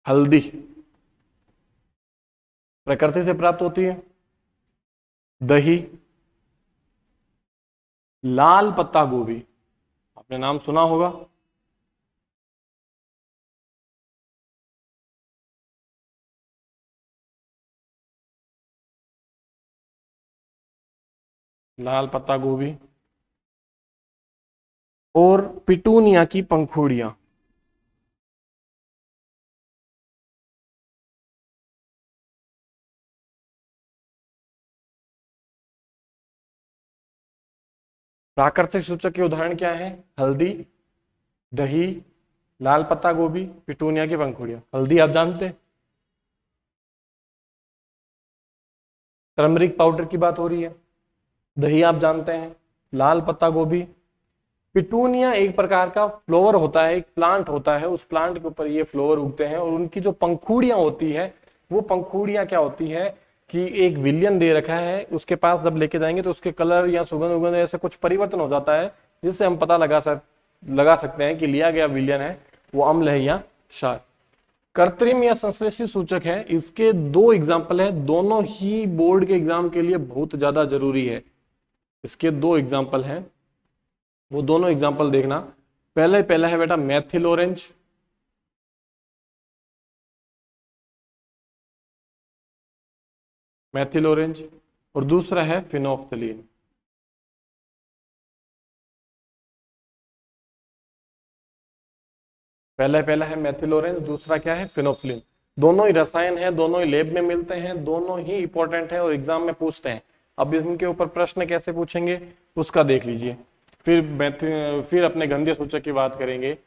हल्दी प्रकृति से प्राप्त होती है, दही, लाल पत्ता गोभी, आपने नाम सुना होगा, लाल पत्ता गोभी, और पिटूनिया की पंखुड़ियां। प्राकृतिक सूचक के उदाहरण क्या है, हल्दी, दही, लाल पत्ता गोभी, पिटूनिया की पंखुड़ियां। हल्दी आप जानते हैं, टर्मरिक पाउडर की बात हो रही है। दही आप जानते हैं, लाल पत्ता गोभी। पिटूनिया एक प्रकार का फ्लोवर होता है, एक प्लांट होता है, उस प्लांट के ऊपर ये फ्लोवर उगते हैं, और उनकी जो पंखुड़ियां होती है, वो पंखुड़ियां क्या होती है कि एक विलियन दे रखा है, उसके पास जब लेके जाएंगे तो उसके कलर या सुगंध उगंध ऐसे कुछ परिवर्तन हो जाता है, जिससे हम पता लगा सकते हैं कि लिया गया विलियन है वो अम्ल है या क्षार। कृत्रिम या संश्लेषित सूचक है, इसके 2 एग्जाम्पल है, दोनों ही बोर्ड के एग्जाम के लिए बहुत ज्यादा जरूरी है। इसके 2 एग्जाम्पल हैं, वो दोनों एग्जाम्पल देखना। पहला है बेटा मैथिल ऑरेंज, मैथिल ऑरेंज, और दूसरा है फिनोफ्थलीन। पहला है मैथिल ऑरेंज, दूसरा क्या है, फिनोफ्थलीन। दोनों ही रसायन है, दोनों ही लैब में मिलते हैं, दोनों ही इंपॉर्टेंट है और एग्जाम में पूछते हैं। अब इनके ऊपर प्रश्न कैसे पूछेंगे उसका देख लीजिए। फिर अपने गंधीय सूचक की बात करेंगे।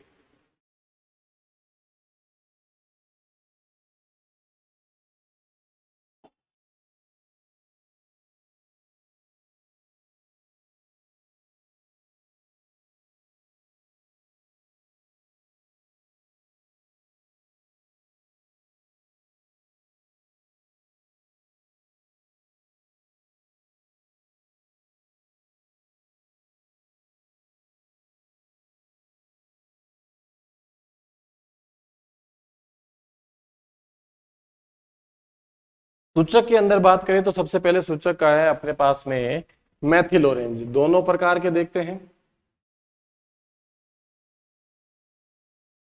सूचक के अंदर बात करें तो सबसे पहले सूचक का है अपने पास में मैथिल ऑरेंज। दोनों प्रकार के देखते हैं,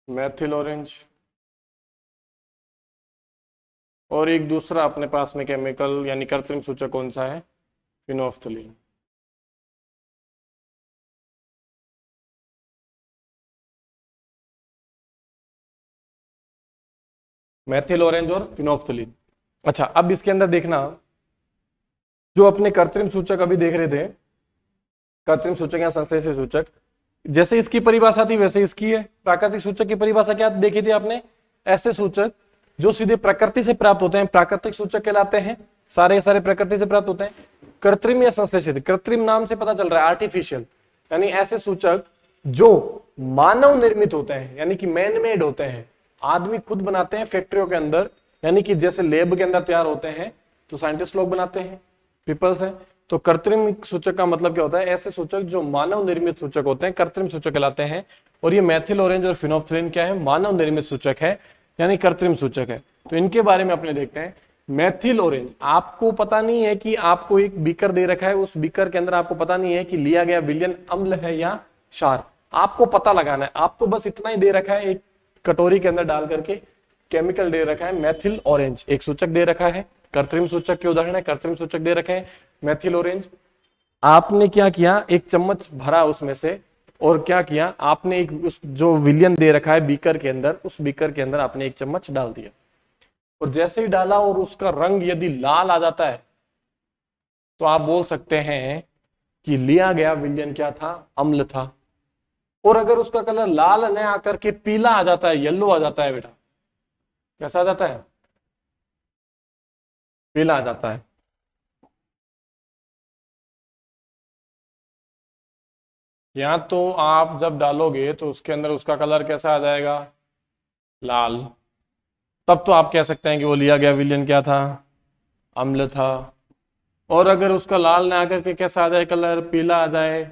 मैथिल ऑरेंज और एक दूसरा अपने पास में केमिकल यानी कृत्रिम सूचक कौन सा है, फिनोफ्थलीन। मैथिल ऑरेंज और फिनोफ्थलीन। अच्छा, अब इसके अंदर देखना, जो अपने कृत्रिम सूचक अभी देख रहे थे, कृत्रिम सूचक या संश्लेषित सूचक, जैसे इसकी परिभाषा थी वैसे इसकी है। प्राकृतिक सूचक की परिभाषा क्या देखी थी आपने, ऐसे सूचक जो सीधे प्रकृति से प्राप्त होते हैं प्राकृतिक सूचक कहलाते हैं, सारे सारे प्रकृति से प्राप्त होते हैं। कृत्रिम या संश्लेषित, कृत्रिम नाम से पता चल रहा है आर्टिफिशियल, यानी ऐसे सूचक जो मानव निर्मित होते हैं, यानी कि मैन मेड होते हैं, आदमी खुद बनाते हैं फैक्ट्रियों के अंदर, यानी कि जैसे लैब के अंदर तैयार होते हैं तो साइंटिस्ट लोग बनाते हैं, पीपल्स हैं। तो कृत्रिम सूचक का मतलब क्या होता है, ऐसे सूचक जो मानव निर्मित सूचक होते हैं कृत्रिम सूचक कहलाते हैं। और ये मैथिल ऑरेंज और फिनोफ्थलीन क्या है, मानव निर्मित सूचक है यानी कृत्रिम सूचक है। तो इनके बारे में अपने देखते हैं। मैथिल ऑरेंज, आपको पता नहीं है कि आपको एक बीकर दे रखा है, उस बीकर के अंदर आपको पता नहीं है कि लिया गया विलयन अम्ल है या क्षार, आपको पता लगाना है। आपको बस इतना ही दे रखा है, एक कटोरी के अंदर डाल करके केमिकल दे रखा है मैथिल ऑरेंज, एक सूचक दे रखा है, कृत्रिम सूचक के उदाहरण है, कृत्रिम सूचक दे रखे हैं मैथिल ऑरेंज। आपने क्या किया, एक चम्मच भरा उसमें से, और क्या किया आपने, एक उस जो विलियन दे रखा है बीकर के अंदर, उस बीकर के अंदर आपने एक चम्मच डाल दिया, और जैसे ही डाला और उसका रंग यदि लाल आ जाता है तो आप बोल सकते हैं कि लिया गया विलियन क्या था, अम्ल था। और अगर उसका कलर लाल न आकर के पीला आ जाता है, येलो आ जाता है बेटा, कैसा आ जाता है, पीला आ जाता है। या तो आप जब डालोगे तो उसके अंदर उसका कलर कैसा आ जाएगा, लाल, तब तो आप कह सकते हैं कि वो लिया गया विलियन क्या था, अम्ल था। और अगर उसका लाल ना आकर के कैसा आ जाए, कलर पीला आ जाए,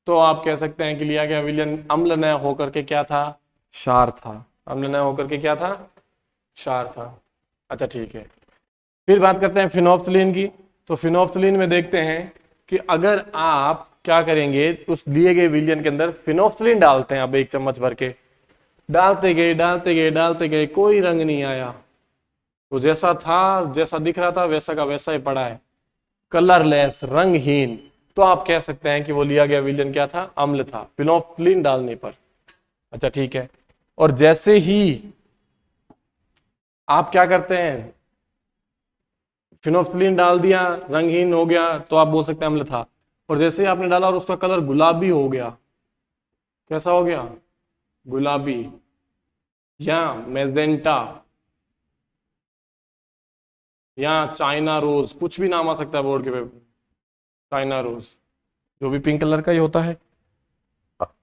तो आप कह सकते हैं कि लिया गया विलियन अम्ल न होकर के क्या था, क्षार था। अम्ल न होकर के क्या था, क्षार था। अच्छा ठीक है, फिर बात करते हैं फिनोफ्थलीन की। तो फिनोफ्थलीन में देखते हैं कि अगर आप क्या करेंगे, उस लिए गए विलियन के अंदर फिनोफ्थलीन डालते हैं, अब एक चम्मच भर के डालते गए डालते गए डालते गए, कोई रंग नहीं आया, तो जैसा था, जैसा दिख रहा था वैसा का वैसा ही पड़ा है, कलरलेस, रंगहीन, तो आप कह सकते हैं कि वो लिया गया विलयन क्या था, अम्ल था, फिनोफ्थलीन डालने पर। अच्छा ठीक है, और जैसे ही आप क्या करते हैं, फिनोफ्थलीन डाल दिया, रंगहीन हो गया, तो आप बोल सकते हैं अम्ल था। और जैसे ही आपने डाला और उसका कलर गुलाबी हो गया, कैसा हो गया, गुलाबी या मैजेंटा या चाइना रोज, कुछ भी नाम आ सकता है बोर्ड के पेपर, चाइना रोज, जो भी पिंक कलर का ही होता है।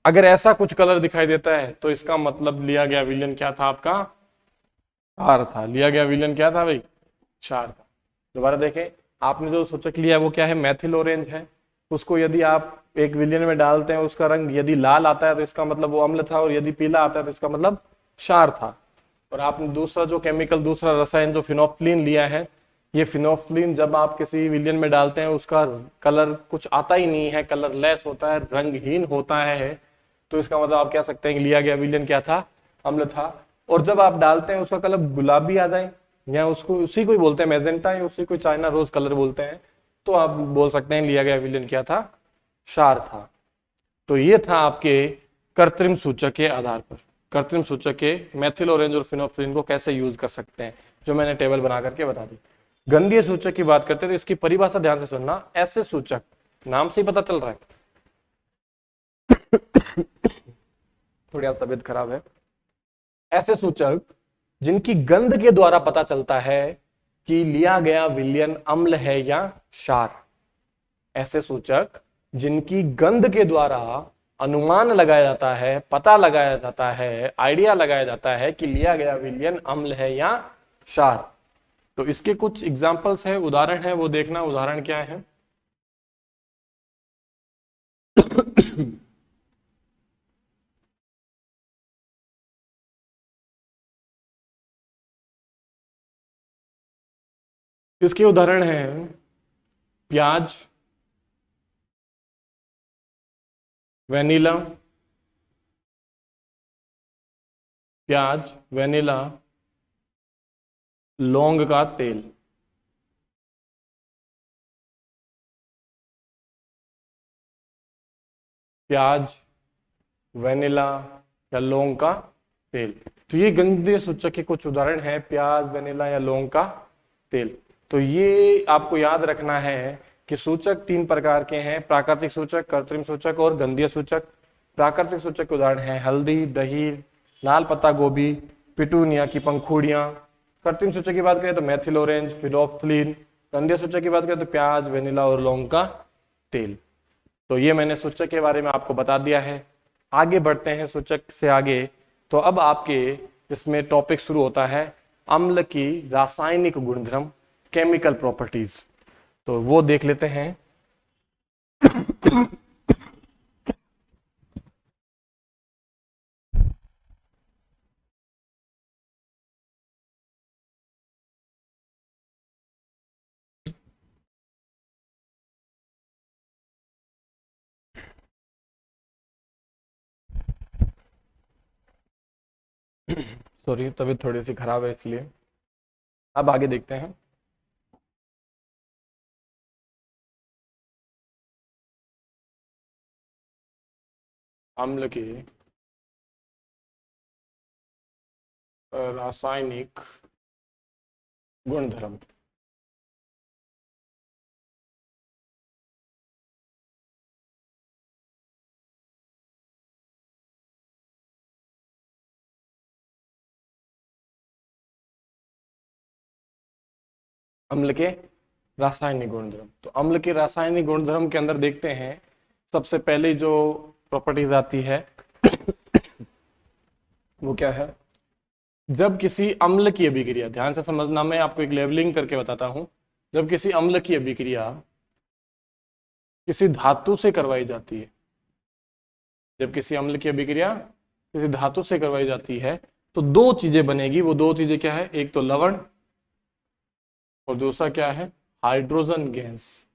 अगर ऐसा कुछ कलर दिखाई देता है तो इसका मतलब लिया गया विलयन क्या था आपका, क्षार था। लिया गया विलयन क्या था भाई, क्षार था। दोबारा देखें, आपने जो सूचक लिया है वो क्या है, मैथिल ऑरेंज है। उसको यदि आप एक विलयन में डालते हैं, उसका रंग यदि लाल आता है तो इसका मतलब वो अम्ल था, और यदि पीला आता है तो इसका मतलब क्षार था। और आपने दूसरा जो केमिकल, दूसरा रसायन जो फिनोफ्थलीन लिया है, ये फिनोफ्थलीन जब आप किसी विलयन में डालते हैं उसका कलर कुछ आता ही नहीं है, कलर लेस होता है, रंगहीन होता है, तो इसका मतलब आप कह सकते हैं कि लिया गया विलयन क्या था, अम्ल था। और जब आप डालते हैं उसका कलर गुलाबी आ जाए, या उसको उसी को ही बोलते हैं मैजेंटा, या उसी को चाइना रोज कलर बोलते हैं, तो आप बोल सकते हैं लिया गया विलयन क्या था, क्षार था। तो ये था आपके कृत्रिम सूचक के आधार पर, कृत्रिम सूचक के मैथिल ऑरेंज और फिनोफ्थलीन को कैसे यूज कर सकते हैं, जो मैंने टेबल बना करके बता दी। गंधीय सूचक की बात करते हैं तो इसकी परिभाषा ध्यान से सुनना, ऐसे सूचक, नाम से ही पता चल रहा है, थोड़ी आज तबीयत खराब है। ऐसे सूचक जिनकी गंध के द्वारा पता चलता है कि लिया गया विलयन अम्ल है या क्षार, ऐसे सूचक जिनकी गंध के द्वारा अनुमान लगाया जाता है, पता लगाया जाता है, आइडिया लगाया जाता है कि लिया गया विलयन अम्ल है या क्षार। तो इसके कुछ एग्जाम्पल्स है, उदाहरण है, वो देखना। उदाहरण क्या है, इसके उदाहरण हैं प्याज, वेनिला, प्याज, वेनिला, लौंग का तेल। प्याज, वेनिला या लौंग का तेल। तो ये गंधीय सूचक के कुछ उदाहरण हैं, प्याज, वेनिला या लौंग का तेल। तो ये आपको याद रखना है कि सूचक तीन प्रकार के हैं, प्राकृतिक सूचक, कृत्रिम सूचक और गंधीय सूचक। प्राकृतिक सूचक के उदाहरण हैं हल्दी, दही, लाल पत्ता गोभी, पिटूनिया की पंखुड़ियां। कृत्रिम सूचक की बात करें तो मेथिल ऑरेंज, फिनोल्फ्थलीन। गंधीय सूचक की बात करें तो प्याज, वेनिला और लौंग का तेल। तो ये मैंने सूचक के बारे में आपको बता दिया है। आगे बढ़ते हैं सूचक से आगे। तो अब आपके इसमें टॉपिक शुरू होता है अम्ल की रासायनिक गुणधर्म, केमिकल प्रॉपर्टीज। तो वो देख लेते हैं। सॉरी, तबीयत थोड़ी सी खराब है इसलिए। अब आगे देखते हैं। अम्ल के रासायनिक गुणधर्म। अम्ल के रासायनिक गुणधर्म। तो अम्ल के रासायनिक गुणधर्म के अंदर देखते हैं, सबसे पहले जो प्रॉपर्टीज आती है वो क्या है। जब किसी अम्ल की अभिक्रिया, ध्यान से समझना, मैं आपको एक लेबलिंग करके बताता हूं। जब किसी अम्ल की अभिक्रिया किसी धातु से करवाई जाती है, जब किसी अम्ल की अभिक्रिया किसी धातु से करवाई जाती है तो दो चीजें बनेगी। वो दो चीजें क्या है, एक तो लवण और दूसरा क्या है, हाइड्रोजन गैस।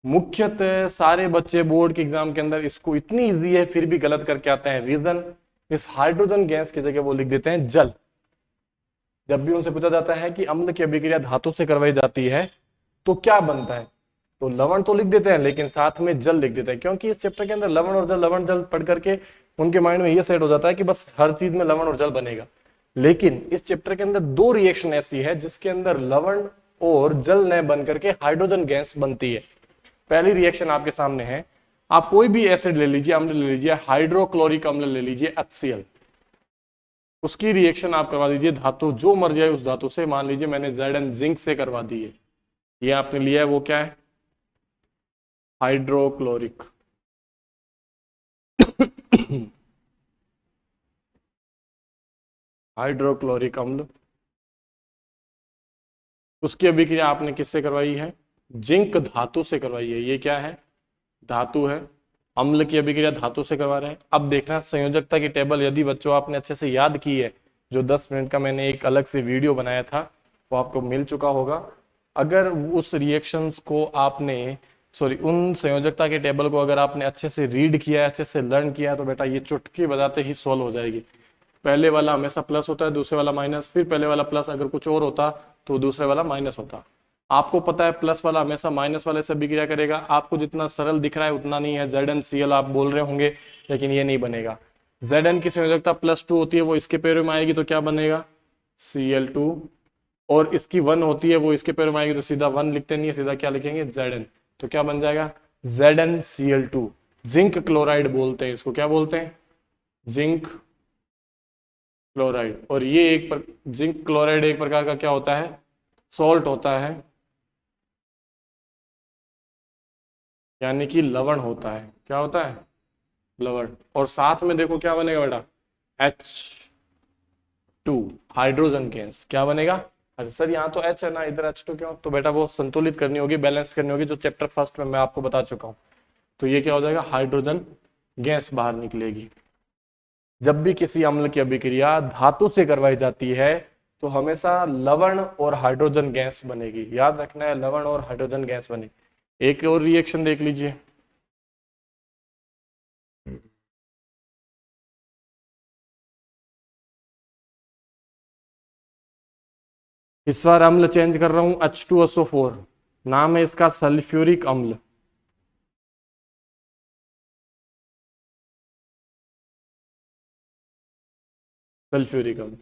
मुख्यतः सारे बच्चे बोर्ड के एग्जाम के अंदर इसको इतनी इजी है फिर भी गलत करके आते हैं। रीजन, इस हाइड्रोजन गैस की जगह वो लिख देते हैं जल। जब भी उनसे पूछा जाता है कि अम्ल की अभिक्रिया धातु से करवाई जाती है तो क्या बनता है, तो लवण तो लिख देते हैं लेकिन साथ में जल लिख देते हैं, क्योंकि इस चैप्टर के अंदर लवण जल पढ़ करके उनके माइंड में ये सेट हो जाता है कि बस हर चीज में लवण और जल बनेगा। लेकिन इस चैप्टर के अंदर दो रिएक्शन ऐसी है जिसके अंदर लवण और जल न बन करके हाइड्रोजन गैस बनती है। पहली रिएक्शन आपके सामने है। आप कोई भी एसिड ले लीजिए, अम्ल ले लीजिए, हाइड्रोक्लोरिक अम्ल ले लीजिए HCl, उसकी रिएक्शन आप करवा दीजिए धातु जो मर जाए उस धातु से। मान लीजिए मैंने Zn जिंक से करवा दी है, ये आपने लिया है, वो क्या है, हाइड्रोक्लोरिक। हाइड्रोक्लोरिक अम्ल, उसकी अभिक्रिया आपने किससे करवाई है, जिंक धातु से करवाई है। ये क्या है, धातु है। अम्ल की अभिक्रिया धातु से करवा रहे हैं। अब देखना संयोजकता की टेबल, यदि बच्चों आपने अच्छे से याद की है, जो 10 मिनट का मैंने एक अलग से वीडियो बनाया था वो आपको मिल चुका होगा। अगर उस रिएक्शंस को आपने उन संयोजकता के टेबल को अगर आपने अच्छे से रीड किया है, अच्छे से लर्न किया है, तो बेटा ये चुटकी बजाते ही सॉल्व हो जाएगी। पहले वाला हमेशा प्लस होता है, दूसरे वाला माइनस, फिर पहले वाला प्लस, अगर कुछ और होता तो दूसरे वाला माइनस होता। आपको पता है प्लस वाला हमेशा माइनस वाले से अभिक्रिया करेगा। आपको जितना सरल दिख रहा है उतना नहीं है। ZnCl आप बोल रहे होंगे लेकिन ये नहीं बनेगा। Zn की संयोजकता +2 होती है, वो इसके पैरों में आएगी तो क्या बनेगा, Cl2। और इसकी 1 होती है, वो इसके पैरों में आएगी तो सीधा 1 लिखते नहीं है, सीधा क्या लिखेंगे, Zn। तो क्या बन जाएगा, ZnCl2। जिंक क्लोराइड बोलते हैं इसको, क्या बोलते हैं, जिंक क्लोराइड। और ये जिंक क्लोराइड एक प्रकार का क्या होता है, सॉल्ट होता है, यानी कि लवण होता है। क्या होता है, लवण। और साथ में देखो क्या बनेगा बेटा, H2, हाइड्रोजन गैस। क्या बनेगा, अरे सर यहाँ तो H है ना, इधर H2 क्यों, तो बेटा वो संतुलित करनी होगी, बैलेंस करनी होगी, जो चैप्टर फर्स्ट में मैं आपको बता चुका हूँ। तो ये क्या हो जाएगा, हाइड्रोजन गैस बाहर निकलेगी। जब भी किसी अम्ल की अभिक्रिया धातु से करवाई जाती है तो हमेशा लवण और हाइड्रोजन गैस बनेगी, याद रखना है, लवण और हाइड्रोजन गैस बनेगी। एक और रिएक्शन देख लीजिए, इस बार अम्ल चेंज कर रहा हूं, H2SO4, नाम है इसका सल्फ्यूरिक अम्ल। सल्फ्यूरिक अम्ल,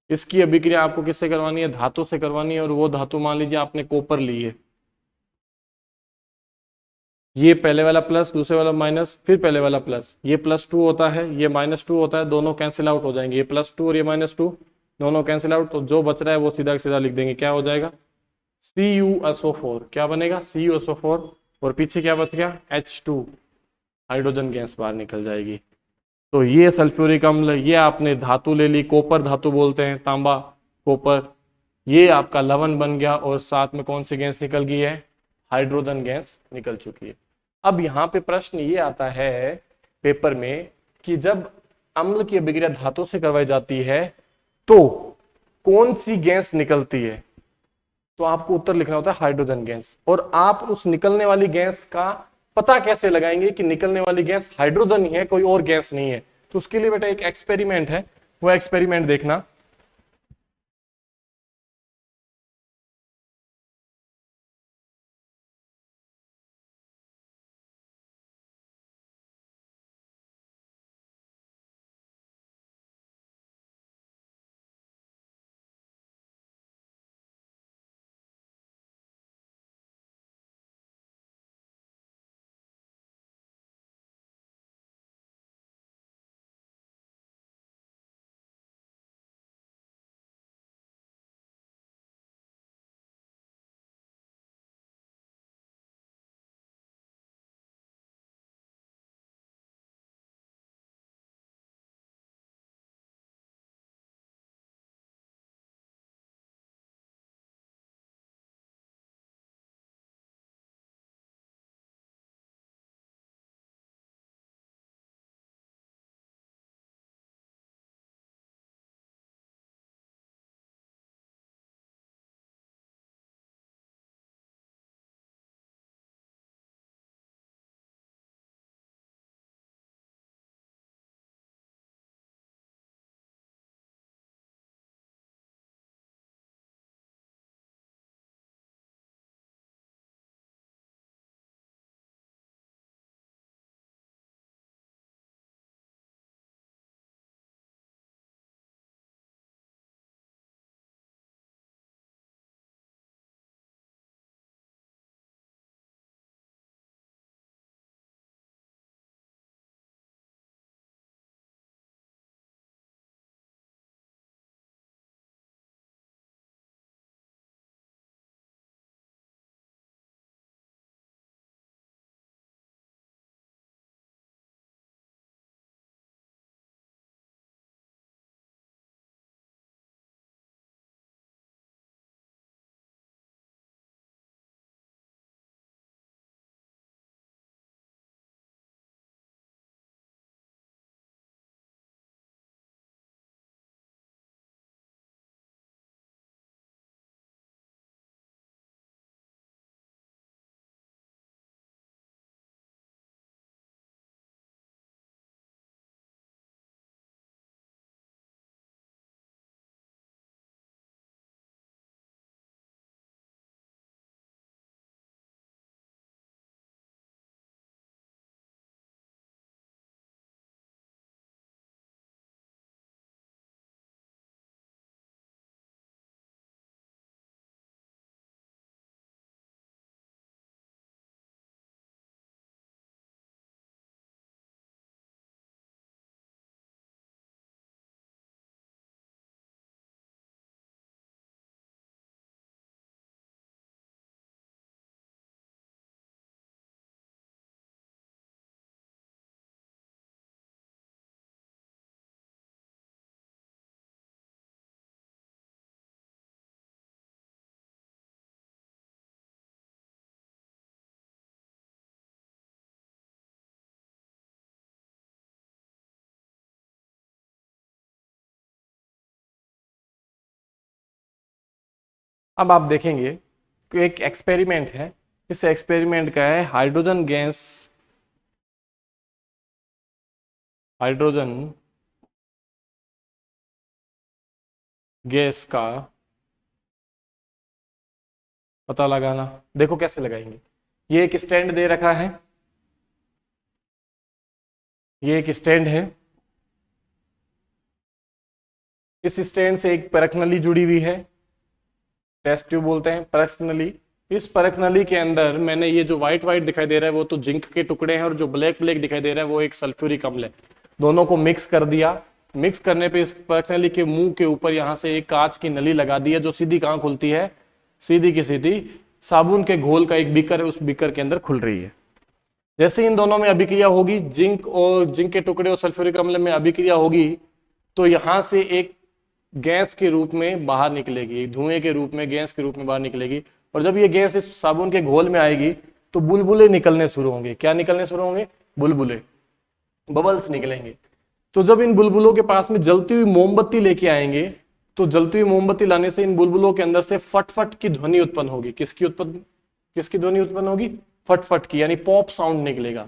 इसकी अभिक्रिया आपको किससे करवानी है, धातु से करवानी है, और वो धातु मान लीजिए आपने कॉपर ली है। ये पहले वाला प्लस, दूसरे वाला माइनस, फिर पहले वाला प्लस, ये +2 होता है, ये -2 होता है, दोनों कैंसिल आउट हो जाएंगे, ये +2 और ये -2 दोनों कैंसिल आउट, तो जो बच रहा है वो सीधा सीधा लिख देंगे, क्या हो जाएगा, CuSO4। क्या बनेगा, CuSO4, और पीछे क्या बच गया, H2, हाइड्रोजन गैस बाहर निकल जाएगी। तो ये सल्फ्यूरिक अम्ल, ये आपने धातु ले ली, कॉपर धातु बोलते हैं, तांबा कॉपर, ये आपका लवण बन गया, और साथ में कौन सी गैस निकल गई है, हाइड्रोजन गैस निकल चुकी है। अब यहाँ पे प्रश्न ये आता है पेपर में कि जब अम्ल की अभिक्रिया धातु से करवाई जाती है तो कौन सी गैस निकलती है, तो आपको उत्तर लिखना होता है हाइड्रोजन गैस। और आप उस निकलने वाली गैस का पता कैसे लगाएंगे कि निकलने वाली गैस हाइड्रोजन ही है, कोई और गैस नहीं है, तो उसके लिए बेटा एक एक्सपेरिमेंट है, वो एक्सपेरिमेंट देखना। अब आप देखेंगे कि एक एक्सपेरिमेंट है, इस एक्सपेरिमेंट का है हाइड्रोजन गैस का पता लगाना। देखो कैसे लगाएंगे। ये एक स्टैंड दे रखा है, ये एक स्टैंड है, इस स्टैंड से एक परख नली जुड़ी हुई है, टेस्ट ट्यूब बोलते हैं, परख नली। इस परख नली के अंदर मैंने ये जो व्हाइट व्हाइट दिखाई दे रहा है वो तो जिंक के टुकड़े हैं, और जो ब्लैक ब्लैक दिखाई दे रहा है वो एक सल्फ्यूरिक अम्ल है। दोनों को मिक्स कर दिया। मिक्स करने पे इस परख नली के मुंह के ऊपर यहाँ से एक कांच की नली लगा दी है, जो सीधी कहाँ खुलती है, सीधी की सीधी साबुन के घोल का एक बीकर है, उस बीकर के अंदर खुल रही है। जैसे इन दोनों में अभिक्रिया होगी, जिंक के टुकड़े और सल्फ्यूरिक अम्ल में अभिक्रिया होगी, तो यहां से एक गैस के रूप में बाहर निकलेगी, धुएं के रूप में, गैस के रूप में बाहर निकलेगी। और जब ये गैस इस साबुन के घोल में आएगी तो बुलबुले निकलने शुरू होंगे। क्या निकलने शुरू होंगे? बुलबुले, बबल्स निकलेंगे। तो जब इन बुलबुलों के पास में जलती हुई मोमबत्ती लेके आएंगे, तो जलती हुई मोमबत्ती लाने से इन बुलबुलों के अंदर से फटफट की ध्वनि उत्पन्न होगी। किसकी ध्वनि उत्पन्न होगी? फटफट की, यानी पॉप साउंड निकलेगा।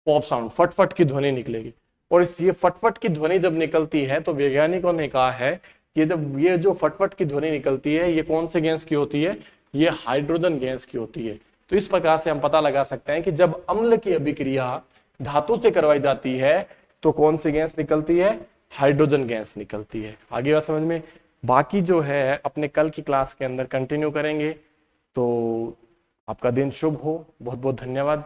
पॉप साउंड, फटफट की ध्वनि निकलेगी। और इस ये फटफट की ध्वनि जब निकलती है तो वैज्ञानिकों ने कहा है कि जब ये जो फटफट की ध्वनि निकलती है ये कौन से गैस की होती है? ये हाइड्रोजन गैस की होती है। तो इस प्रकार से हम पता लगा सकते हैं कि जब अम्ल की अभिक्रिया धातु से करवाई जाती है तो कौन सी गैस निकलती है? हाइड्रोजन गैस निकलती है। आगे बात समझ में? बाकी जो है अपने कल की क्लास के अंदर कंटिन्यू करेंगे। तो आपका दिन शुभ हो। बहुत बहुत धन्यवाद।